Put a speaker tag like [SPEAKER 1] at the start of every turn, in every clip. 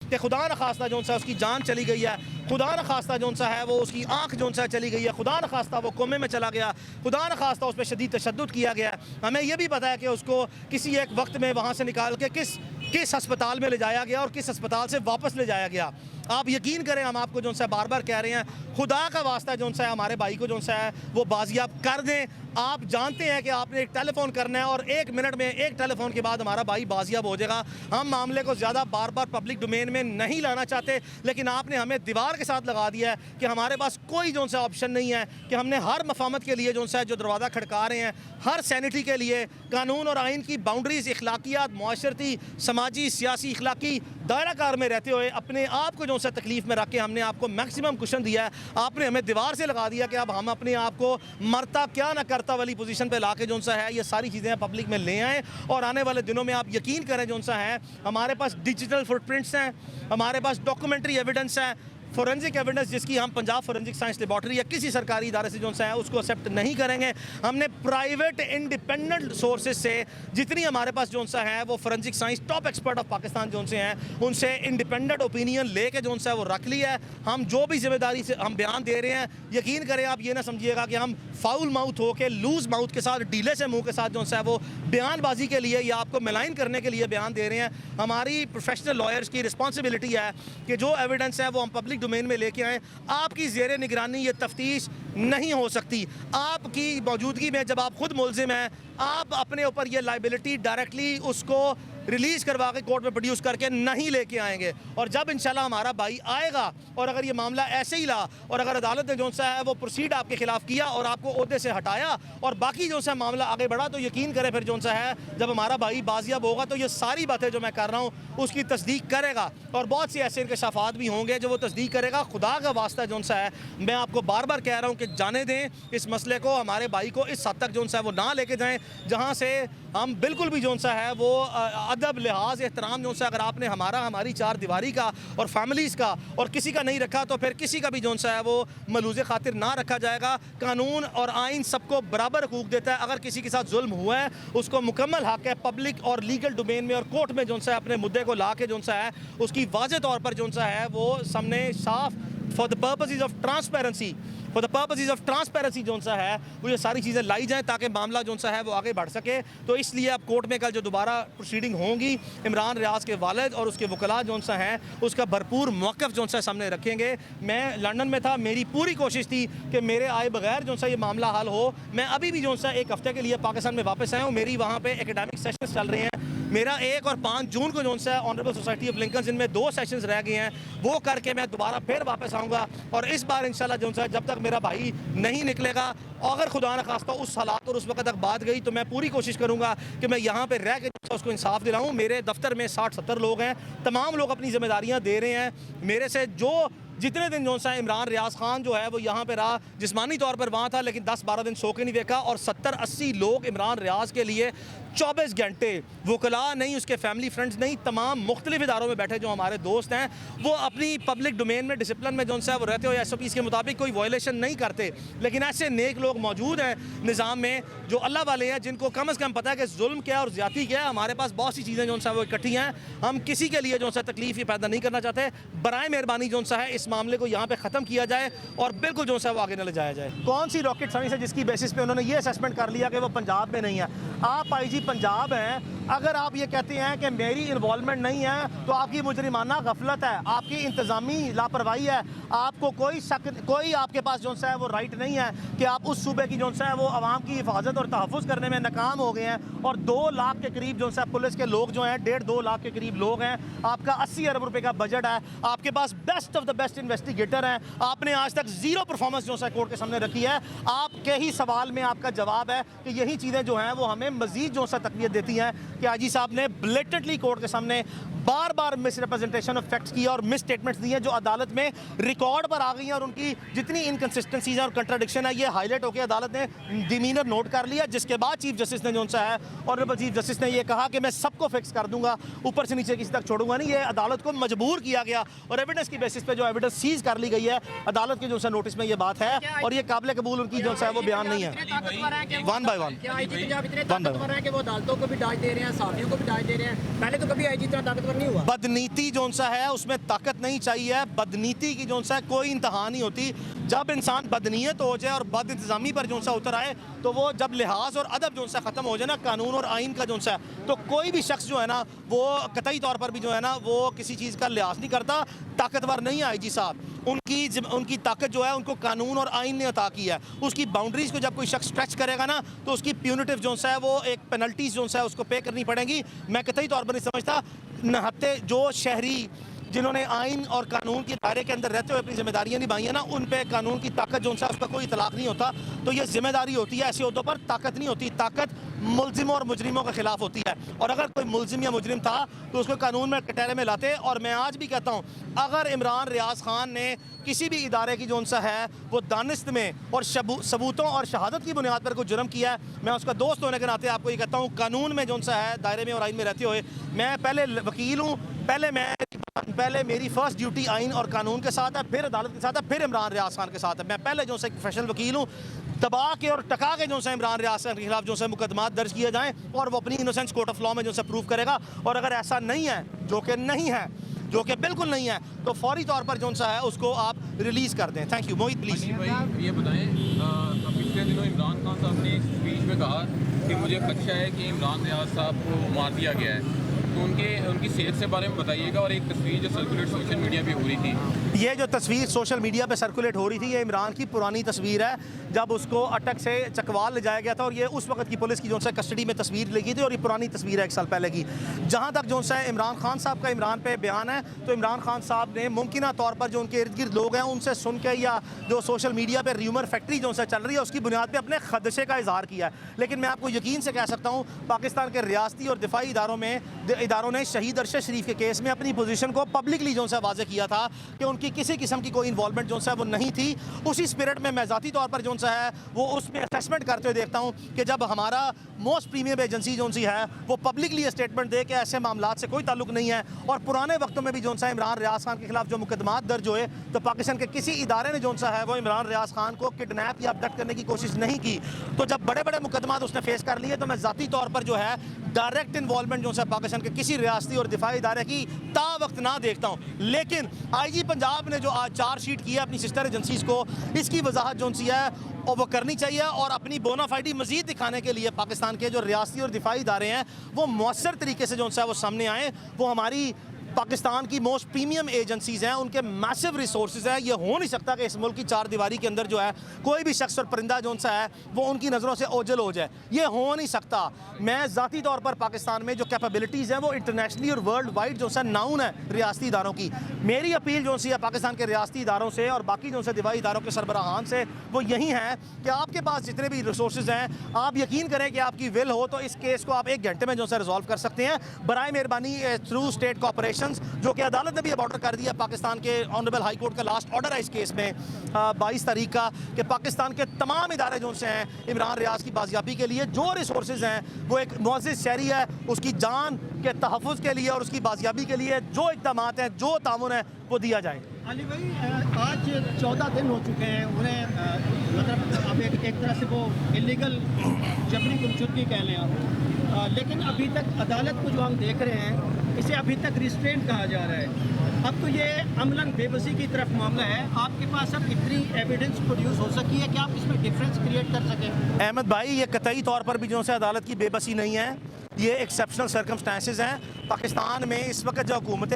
[SPEAKER 1] कि खुदा न खास्ता जो सा उसकी जान चली गई है, खुदा न खास्ता जो सा है वो उसकी आँख जो सा चली गई है, खुदा न खास्ता वो कोमे में चला गया, खुदा न खास्ता उस पर शदीद तशद्दुद किया गया। हमें यह भी पता है कि उसको किसी एक वक्त में वहाँ से निकाल के किस अस्पताल में ले जाया गया और किस अस्पताल से वापस ले जाया गया। आप यकीन करें, हम आपको जो सा बार बार कह रहे हैं, खुदा का वास्ता जो सा है हमारे भाई को जो सा है वो बाजियाब कर दें। आप जानते हैं कि आपने एक टेलीफोन करना है और 1 मिनट में एक टेलीफोन के बाद हमारा भाई बाजियाब हो जाएगा। हम मामले को ज़्यादा बार बार पब्लिक डोमेन में नहीं लाना चाहते, लेकिन आपने हमें दीवार के साथ लगा दिया है कि हमारे पास कोई जो सा ऑप्शन नहीं है कि हमने हर मफामत के लिए जो सा जो दरवाज़ा खड़का रहे हैं, हर सैनिटरी के लिए कानून और आइन की बाउंड्रीज़, इखलाकियात, मुआशरती, समाजी, सियासी, इखलाकी दायरा कार में रहते हुए अपने आप को जो सा तकलीफ़ में रख के हमने आपको मैक्सिमम कुशन दिया है। आपने हमें दीवार से लगा दिया कि अब हम अपने आप को मरता क्या ना करता वाली पोजीशन पे लाके जो सा है ये सारी चीज़ें पब्लिक में ले आएँ। और आने वाले दिनों में आप यकीन करें जो सा है हमारे पास डिजिटल फुटप्रिंट्स हैं, हमारे पास डॉक्यूमेंट्री एविडेंस है, फोरेंसिक एविडेंस जिसकी हम पंजाब फोरेंसिक साइंस लेबॉर्ट्री या किसी सरकारी इदारे से जो सा है उसको एक्सेप्ट नहीं करेंगे। हमने प्राइवेट इंडिपेंडेंट सोर्सेज से जितनी हमारे पास जो सा है वो forensic science top expert of Pakistan जो से हैं उनसे इंडिपेंडेंट ओपिनियन लेके जो सा है वो रख लिया है। हम जो भी जिम्मेदारी से हम बयान दे रहे हैं, यकीन करें आप ये ना समझिएगा कि हम फाउल माउथ हो के, लूज माउथ के साथ, ढीले से मुँह के साथ जो सा है वो बयानबाजी के लिए या आपको मिलाइन करने के लिए बयान दे रहे हैं। हमारी प्रोफेशनल लॉयर्स की रिस्पॉन्सिबिलिटी है कि जो एविडेंस है वो हम पब्लिक डोमेन में लेके आएँ। आपकी ज़ेरे निगरानी ये तफ्तीश नहीं हो सकती। आपकी मौजूदगी में जब आप खुद मुलजिम हैं, आप अपने ऊपर ये लाइबिलिटी डायरेक्टली उसको रिलीज़ करवा के कोर्ट में प्रोड्यूस करके नहीं लेके आएंगे। और जब इंशाल्लाह हमारा भाई आएगा और अगर ये मामला ऐसे ही रहा और अगर अदालत ने जो सा है वो प्रोसीड आपके खिलाफ किया और आपको ओहदे से हटाया और बाकी जो सा मामला आगे बढ़ा, तो यकीन करें फिर जो सा है जब हमारा भाई बाजियाब होगा तो ये सारी बातें जो मैं कर रहा हूँ उसकी तस्दीक करेगा। और बहुत सी ऐसे इंकशाफात भी होंगे जो वो तस्दीक करेगा। खुदा का वास्ता जो सा है मैं आपको बार बार कह रहा हूँ कि जाने दें इस मसले को, हमारे भाई को इस हद तक जो सा है वो ना लेके जाएँ जहाँ से हम बिल्कुल भी जो सा है वो अदब, लिहाज, एहतराम जो सा अगर आपने हमारी चार दीवारी का और फैमिलीज़ का और किसी का नहीं रखा तो फिर किसी का भी जो सा है वो मलूज़ खातिर ना रखा जाएगा। कानून और आइन सबको बराबर हकूक़ देता है। अगर किसी के साथ जुल्म हुआ है उसको मुकम्मल हक़ है पब्लिक और लीगल डोमेन में और कोर्ट में जो सा है अपने मुद्दे को ला के जो सा है उसकी वाज़ेह तौर पर जो सा है वो सामने साफ for the purposes of transparency जो सा है वो ये सारी चीज़ें लाई जाएँ ताकि मामला जो सा है वो आगे बढ़ सके। तो इसलिए अब कोर्ट में कल जो दोबारा प्रोसीडिंग होंगी इमरान रियाज के वालिद और उसके वकला जो सा हैं उसका भरपूर मौक़िफ़ जो सा सामने रखेंगे। मैं लंदन में था, मेरी पूरी कोशिश थी कि मेरे आए बगैर जो सा ये मामला हल हो। मैं अभी भी जो सा 1 हफ़्ते के लिए पाकिस्तान में वापस आया हूँ। मेरी वहाँ पर एकेडमिक सेशंस चल रहे हैं। मेरा 1 और 5 जून को जो सा है ऑनरेबल सोसाइटी ऑफ लिंकन जिनमें 2 सेशंस रह गए हैं वो करके मैं दोबारा फिर वापस आऊँगा। और इस बार इंशाल्लाह जो सा जब तक मेरा भाई नहीं निकलेगा, अगर खुदा न खास्ता उस हालात और उस वक्त तक बात गई तो मैं पूरी कोशिश करूँगा कि मैं यहाँ पे रह के उसको इंसाफ दिलाऊँ। मेरे दफ्तर में 60-70 लोग हैं, तमाम लोग अपनी जिम्मेदारियाँ दे रहे हैं। मेरे से जो जितने दिन जो सा इमरान रियाज खान जो है वो यहाँ पे रहा, जिस्मानी तौर पर वहाँ था लेकिन 10-12 दिन सो के नहीं देखा। और 70-80 लोग इमरान रियाज के लिए 24 घंटे, वकला नहीं, उसके फैमिली फ्रेंड्स नहीं, तमाम मुख्तलिफ इदारों में बैठे जो हमारे दोस्त हैं वो अपनी पब्लिक डोमेन में डिसिप्लिन में जो सा है वो रहते हुए SOPs के मुताबिक कोई वायलेशन नहीं करते। लेकिन ऐसे नेक लोग मौजूद हैं निज़ाम में जो अल्लाह वाले हैं, जिनको कम अज़ कम पता है कि जुल्म क्या और ज़्यादती क्या है। हमारे पास बहुत सी चीज़ें जो सा वो इकट्ठी हैं, हम किसी के लिए जो सा तकलीफ़ पैदा नहीं करना चाहते। बराए मेहरबानी जो सा है इस मामले को यहाँ पे ख़त्म किया जाए और बिल्कुल जो सा वो आगे न ले जाया जाए। कौन सी रॉकेट साइंस है जिसकी बेसिस पे उन्होंने ये असेसमेंट कर लिया कि वो पंजाब में नहीं है? आप IG पंजाब हैं, अगर आप ये कहते हैं कि मेरी इन्वॉल्वमेंट नहीं है तो आपकी मुजरिमाना गफलत है, आपकी इंतज़ामी लापरवाही है। आपको कोई शक, कोई आपके पास जो सा है वो राइट नहीं है कि आप उस सूबे की जो सा है वो आवाम की हिफाजत और तहफ़्फ़ुज़ करने में नाकाम हो गए हैं। और 2 लाख के करीब जो सा पुलिस के लोग जो हैं, 1.5-2 लाख के करीब लोग हैं। आपका 80 अरब रुपये का बजट है, आपके पास best of the best investigator हैं। आपने आज तक ज़ीरो परफॉर्मेंस जो सा कोर्ट के सामने रखी है। आपके ही सवाल में आपका जवाब है कि यही चीज़ें जो हैं वो हमें मज़ीद जो सा तक़वियत देती हैं कि IG साहब ने ब्लेटेंटली कोर्ट के सामने बार बार मिसरिप्रेजेंटेशन ऑफ फैक्ट्स की और मिस स्टेटमेंट्स दी हैं जो अदालत में रिकॉर्ड पर आ गई हैं। और उनकी जितनी इनकन्सिस्टेंसीज हैं और कंट्राडिक्शन है ये हाईलाइट होकर अदालत ने डिमीनर नोट कर लिया, जिसके बाद चीफ जस्टिस ने जो सा है ऑनरेबल चीफ जस्टिस ने ये कहा कि मैं सबको फिक्स कर दूंगा, ऊपर से नीचे किसी तक छोड़ूंगा नहीं। ये अदालत को मजबूर किया गया और एविडेंस की बेसिस पे जो एविडेंस सीज कर ली गई है अदालत के जो सा नोटिस में ये बात है और ये काबिल कबूल उनकी जो सा है वो बयान नहीं है। वन बाय वन
[SPEAKER 2] वो अदालतों को भी डांट दे रहे हैं, हैं, साथियों को भी दाज दे रहे हैं। पहले तो कभी आईजी इतना ताकतवर नहीं हुआ।
[SPEAKER 1] बदनीति जो सा है उसमें ताकत नहीं चाहिए, बदनीति की जो सा है कोई इंतहा नहीं होती। जब इंसान बदनीयत हो जाए और बद इंतज़ामी पर जो सा उतर आए तो वो जब लिहाज और अदब जो सा ख़त्म हो जाए ना कानून और आइन का जो सा है, तो कोई भी शख्स जो है ना वो कतई तौर पर भी जो है ना वो किसी चीज़ का लिहाज नहीं करता। ताकतवर नहीं आईजी साहब, उनकी ताकत जो है उनको कानून और आइन ने अता की है। उसकी बाउंड्रीज़ को जब कोई शख्स स्ट्रेच करेगा ना तो उसकी प्यूनिटिव जो सा है वो एक पेनल्टीज जो सा है उसको पे करनी पड़ेगी। मैं कतई तौर पर नहीं समझता नहत्ते जो शहरी जिन्होंने आइन और कानून के दायरे के अंदर रहते हुए अपनी जिम्मेदारियां निभाई है ना, उन पे कानून की ताकत जो सा उसका कोई इतलाक नहीं होता। तो ये जिम्मेदारी होती है, ऐसे अहदों पर ताकत नहीं होती। ताकत मुलजिमों और मुजरिमों के खिलाफ होती है, और अगर कोई मुलजिम या मुजरिम था तो उसको कानून में कटहरे में लाते। और मैं आज भी कहता हूँ, अगर इमरान रियाज खान ने किसी भी इदारे की जो सा है वो दानिस्त में और सबूतों और शहादत की बुनियाद पर कोई जुर्म किया है, मैं उसका दोस्त होने के नाते आपको ये कहता हूँ, कानून में जो सा है दायरे में और आइन में रहते हुए, मैं पहले वकील हूँ, पहले मेरी फर्स्ट ड्यूटी आइन और कानून के साथ है, फिर अदालत के साथ है, फिर इमरान रियाज खान के साथ है। मैं पहले जो सा प्रोफेशनल वकील हूँ। दबा के और टका के जो सा इमरान रियाज खान के खिलाफ जो सा मुकदमात दर्ज किए जाएँ और वो अपनी इनोसेंस कोर्ट ऑफ लॉ में जो सा प्रूव करेगा। और अगर ऐसा नहीं है, जो कि नहीं है, जो कि बिल्कुल नहीं है, तो फौरी तौर पर जो सा है उसको आप रिलीज़ कर दें। Thank you. Mohit please.
[SPEAKER 3] भाई ये बताएं, पिछले दिनों इमरान खान साहब ने स्पीच में कहा कि मुझे खदशा है कि इमरान रियाज साहब को मार दिया गया है, तो उनकी सेहत से बारे में बताइएगा। और एक तस्वीर जो सर्कुलेट सोशल मीडिया पे हो रही थी,
[SPEAKER 1] ये जो तस्वीर सोशल मीडिया पे सर्कुलेट हो रही थी, ये इमरान की पुरानी तस्वीर है, जब उसको अटक से चकवाल ले जाया गया था। और ये उस वक्त की पुलिस की जो सा कस्टडी में तस्वीर लगी थी, और ये पुरानी तस्वीर है 1 साल पहले की। जहाँ तक जो सा इमरान खान साहब का इमरान पे बयान है, तो इमरान खान साहब ने मुमकिन तौर पर जो उनके इर्द गिर्द लोग हैं उनसे सुन के, या जो सोशल मीडिया पर र्यूमर फैक्ट्री जो सा चल रही है उसकी बुनियाद पर अपने खदशे का इजहार किया है। लेकिन मैं आपको यकीन से कह सकता हूँ, पाकिस्तान के रियासती और दिफाई इदारों ने शहीद अरशद शरीफ के केस में अपनी पोजीशन को पब्लिकली जो सा वाज़े किया था कि उनकी किसी किस्म की कोई इन्वॉल्वमेंट जो सा वो नहीं थी। उसी स्पिरिट में मैं ज़ाती तौर पर जो सा है वो उसमें असेसमेंट करते हुए देखता हूँ कि जब हमारा मोस्ट प्रीमियम एजेंसी जो सी है वो पब्लिकली स्टेटमेंट दे के ऐसे मामला से कोई ताल्लुक नहीं है, और पुराने वक्तों में भी जो सा इमरान रियाज खान के खिलाफ जो मुकदमात दर्ज हुए, तो पाकिस्तान के किसी इदारे ने जो सा है वो इमरान रियाज खान को किडनैप या अबडक्ट करने की कोशिश नहीं की। तो जब बड़े बड़े मुकदमात उसने फेस कर लिए, तो मैं ज़ाती तौर पर जो है डायरेक्ट इन्वॉल्वमेंट जो सा पाकिस्तान के किसी रियासती और दिफाई इदारे की ता वक्त ना देखता हूँ। लेकिन आईजी पंजाब ने जो आज चार्जशीट किया अपनी सिस्टर एजेंसीज को, इसकी वजाहत जो सी है और वो करनी चाहिए, और अपनी बोनाफाइडी मजीद दिखाने के लिए पाकिस्तान के जो रियासती और दिफाई इदारे हैं वो मौसर तरीके से जो सा वो सामने आए। वो हमारी पाकिस्तान की मोस्ट प्रीमियम एजेंसीज हैं, उनके मैसिव रिसोर्सेज हैं। ये हो नहीं सकता कि इस मुल्क की 4 दीवारी के अंदर जो है कोई भी शख्स और परिंदा जो सा है वो उनकी नज़रों से ओझल हो जाए, ये हो नहीं सकता। मैं ज़ाती तौर पर पाकिस्तान में जो कैपेबिलिटीज़ हैं वो इंटरनेशनली और वर्ल्ड वाइड जो सा नाउन है रियासती इदारों की। मेरी अपील जो सी है पाकिस्तान के रियासती इदारों से और बाकी जो से दिफाई इदारों के सरबराहान से वो यही है कि आपके पास जितने भी रिसोर्सेज हैं, आप यकीन करें कि आपकी विल हो तो इस केस को आप 1 घंटे में जो सा रिजॉल्व कर सकते हैं। बराए मेहरबानी थ्रू स्टेट कॉपरेशन, जो कि अदालत ने भी अब ऑर्डर कर दिया, पाकिस्तान के ऑनरेबल हाई कोर्ट का लास्ट ऑर्डर है इस केस में 22 तारीख का, कि पाकिस्तान के तमाम इदारे जो से हैं इमरान रियाज की बाजियाबी के लिए जो रिसोर्सेज हैं, वो एक मुअज़्ज़िज़ शहरी है उसकी जान के तहफ़्फ़ुज़ के लिए और उसकी बाजियाबी के लिए जो इक़दामात हैं, जो तामुन है वो दिया जाए।
[SPEAKER 4] अली भाई, आज 14 दिन हो चुके हैं उन्हें, मतलब अब एक तरह से वो इलीगल जबरी गुमशुदगी कह लें आप, लेकिन अभी तक अदालत को जो हम देख रहे हैं इसे अभी तक रिस्ट्रेंट कहा जा रहा है। अब तो ये अमलन बेबसी की तरफ मामला है, आपके पास अब इतनी एविडेंस प्रोड्यूस हो सकी है कि आप इसमें डिफरेंस क्रिएट कर सकें?
[SPEAKER 1] अहमद भाई, ये कतई तौर पर भी जो से अदालत की बेबसी नहीं है, ये एक्सेप्शनल सर्कमस्टांसेस हैं। पाकिस्तान में इस वक्त जो हुकूमत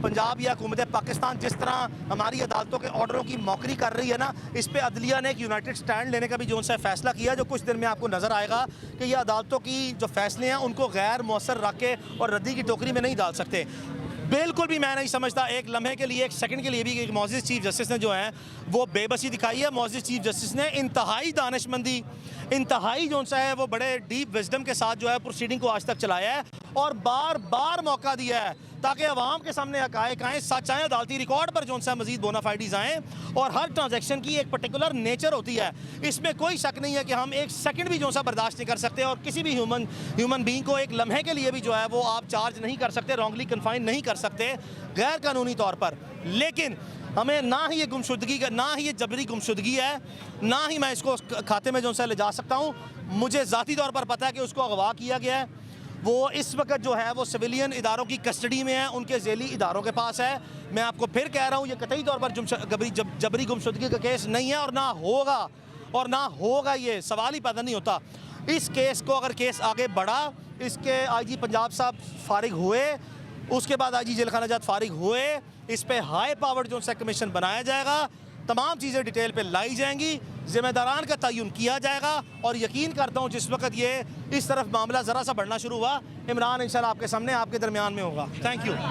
[SPEAKER 1] पंजाब या हुकूमत पाकिस्तान जिस तरह हमारी अदालतों के ऑर्डरों की मौकरी कर रही है ना, इस पर अदलिया ने एक यूनाइटेड स्टैंड लेने का भी जो सा फैसला किया, जो कुछ दिन में आपको नज़र आएगा कि ये अदालतों की जो फैसले हैं उनको गैर मौसर रख के और रद्दी की टोकरी में नहीं डाल सकते। बिल्कुल भी मैं नहीं समझता एक लम्हे के लिए, एक सेकंड के लिए भी, एक मुअज़्ज़िज़ चीफ जस्टिस ने जो है वो बेबसी दिखाई है। मुअज़्ज़िज़ चीफ जस्टिस ने इंतहाई दानिशमंदी, इंतहाई जो सा है वो बड़े डीप विजडम के साथ जो है प्रोसीडिंग को आज तक चलाया है, और बार बार मौका दिया है ताकि अवाम के सामने हक़ाइक़ आएँ, सच आएँ, अदालती रिकॉर्ड पर जो सा मज़ीद बोनाफाइडीज़ आएँ। और हर ट्रांजैक्शन की एक पर्टिकुलर नेचर होती है, इसमें कोई शक नहीं है कि हम एक सेकंड भी जो सा बर्दाश्त नहीं कर सकते, और किसी भी ह्यूमन बीइंग को एक लम्हे के लिए भी जो है वो आप चार्ज नहीं कर सकते, रॉन्गली कन्फाइन नहीं कर सकते गैर कानूनी तौर पर। लेकिन हमें ना ही ये गुमशुदगी का, ना ही ये जबरी गुमशुदगी है, ना ही मैं इसको खाते में जो सा ले जा सकता हूँ। मुझे ज़ाती तौर पर पता है कि उसको अगवा किया गया है, वो इस वक्त जो है वो सिविलियन इदारों की कस्टडी में है, उनके ज़ेली इदारों के पास है। मैं आपको फिर कह रहा हूँ, ये कतई तौर पर जबरी गुमशुदगी का केस नहीं है और ना होगा, ये सवाल ही पैदा नहीं होता। इस केस को अगर केस आगे बढ़ा, इसके IG पंजाब साहब फारिग हुए, उसके बाद IG जेल खाना जात फारिग हुए, इस पे हाई पावर्ड जो सा कमीशन बनाया जाएगा, तमाम चीज़ें डिटेल पे लाई जाएंगी, ज़िम्मेदारान का तयन किया जाएगा। और यकीन करता हूँ जिस वक्त ये इस तरफ मामला ज़रा सा बढ़ना शुरू हुआ, इमरान इंशाल्लाह आपके सामने आपके दरमियान में होगा। Thank you.